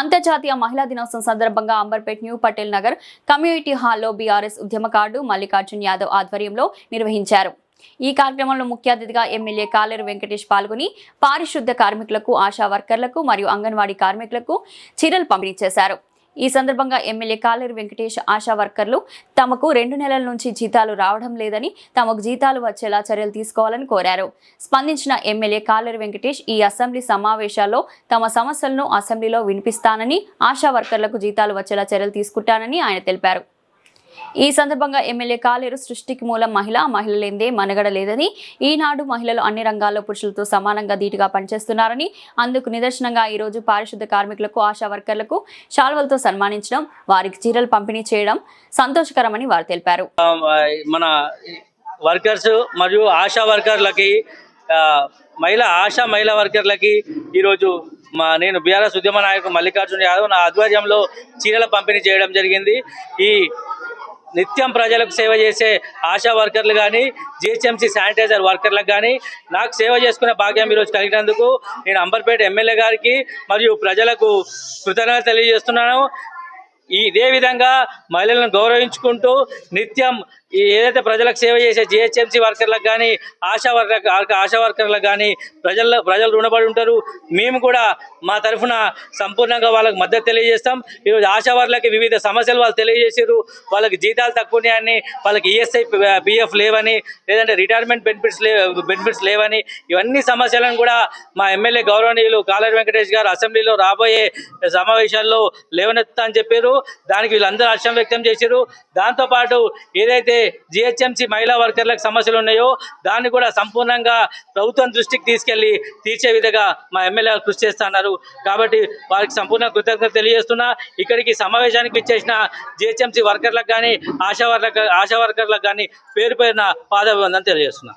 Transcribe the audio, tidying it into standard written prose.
అంతర్జాతీయ మహిళా దినోత్సవం సందర్భంగా అంబర్పేట్ న్యూ పటేల్ నగర్ కమ్యూనిటీ హాల్లో బీఆర్ఎస్ ఉద్యమకారుడు మల్లికార్జున్ యాదవ్ ఆధ్వర్యంలో నిర్వహించారు. ఈ కార్యక్రమంలో ముఖ్య అతిథిగా ఎమ్మెల్యే కాలేరు వెంకటేష్ పాల్గొని పారిశుద్ధ కార్మికులకు, ఆశా వర్కర్లకు మరియు అంగన్వాడీ కార్మికులకు చీరలు పంపిణీ చేశారు. ఈ సందర్భంగా ఎమ్మెల్యే కాలేరు వెంకటేష్ ఆశా వర్కర్లు తమకు 2 నెలల నుంచి జీతాలు రావడం లేదని, తమకు జీతాలు వచ్చేలా చర్యలు తీసుకోవాలని కోరారు. స్పందించిన ఎమ్మెల్యే కాలేరు వెంకటేష్ ఈ అసెంబ్లీ సమావేశాల్లో తమ సమస్యలను అసెంబ్లీలో వినిపిస్తానని, ఆశా వర్కర్లకు జీతాలు వచ్చేలా చర్యలు తీసుకుంటానని ఆయన తెలిపారు. ఈ సందర్భంగా ఎమ్మెల్యే కాలేరు సృష్టికి మూలం మహిళ లేనిదే మనుగడ లేదని, ఈనాడు మహిళలు అన్ని రంగాల్లో పురుషులతో సమానంగా ధీటుగా పనిచేస్తున్నారని, అందుకు నిదర్శనంగా ఈరోజు పారిశుద్ధ కార్మికులకు, ఆశా వర్కర్లకు శాల్వలతో సన్మానించడం, వారికి చీరలు పంపిణీ చేయడం సంతోషకరమని వారు తెలిపారు. మన వర్కర్స్ మరియు ఆశా వర్కర్లకి, మహిళా వర్కర్లకి ఈరోజు నేను బీఆర్ఎస్ ఉద్యమ నాయకుడు మల్లికార్జున్ యాదవ్ నా ఆధ్వర్యంలో చీరల పంపిణీ చేయడం జరిగింది. ఈ నిత్యం ప్రజలకు సేవ చేసే ఆశా వర్కర్లు కానీ, జిహెచ్ఎంసీ శానిటైజర్ వర్కర్లకు కానీ నాకు సేవ చేసుకునే భాగ్యం ఈరోజు కలిగినందుకు నేను అంబర్పేట ఎమ్మెల్యే గారికి మరియు ప్రజలకు కృతజ్ఞతలు తెలియజేస్తున్నాను. ఇదే విధంగా మహిళలను గౌరవించుకుంటూ నిత్యం ఏదైతే ప్రజలకు సేవ చేసే జిహెచ్ఎంసీ వర్కర్లకు కానీ, ఆశా వర్కర్లకు కానీ ప్రజలు రుణపడి ఉంటారు. మేము కూడా మా తరఫున సంపూర్ణంగా వాళ్ళకి మద్దతు తెలియజేస్తాం. ఈరోజు ఆశా వర్కర్లకి వివిధ సమస్యలు వాళ్ళు తెలియజేసారు. వాళ్ళకి జీతాలు తక్కువని, వాళ్ళకి ఈఎస్ఐ పిఎఫ్ లేవని, లేదంటే రిటైర్మెంట్ బెనిఫిట్స్ లేవని, ఇవన్నీ సమస్యలను కూడా మా ఎమ్మెల్యే గౌరవనీయులు కాలేరు వెంకటేష్ గారు అసెంబ్లీలో రాబోయే సమావేశాల్లో లేవనెత్తా అని చెప్పారు. దానికి వీళ్ళందరూ హర్షం వ్యక్తం చేశారు. దాంతోపాటు ఏదైతే జిహెచ్ఎంసీ మహిళా వర్కర్లకు సమస్యలు ఉన్నాయో దాన్ని కూడా సంపూర్ణంగా ప్రభుత్వం దృష్టికి తీసుకెళ్లి తీర్చే విధంగా మా ఎమ్మెల్యే కృషి చేస్తున్నారు. కాబట్టి వారికి సంపూర్ణ కృతజ్ఞత తెలియజేస్తున్నా. ఇక్కడికి సమావేశానికి ఇచ్చేసిన జిహెచ్ఎంసీ వర్కర్లకు కానీ, ఆశా వర్కర్లకు కానీ పేరు పేరున పాదాభివందనం తెలియజేస్తున్నా.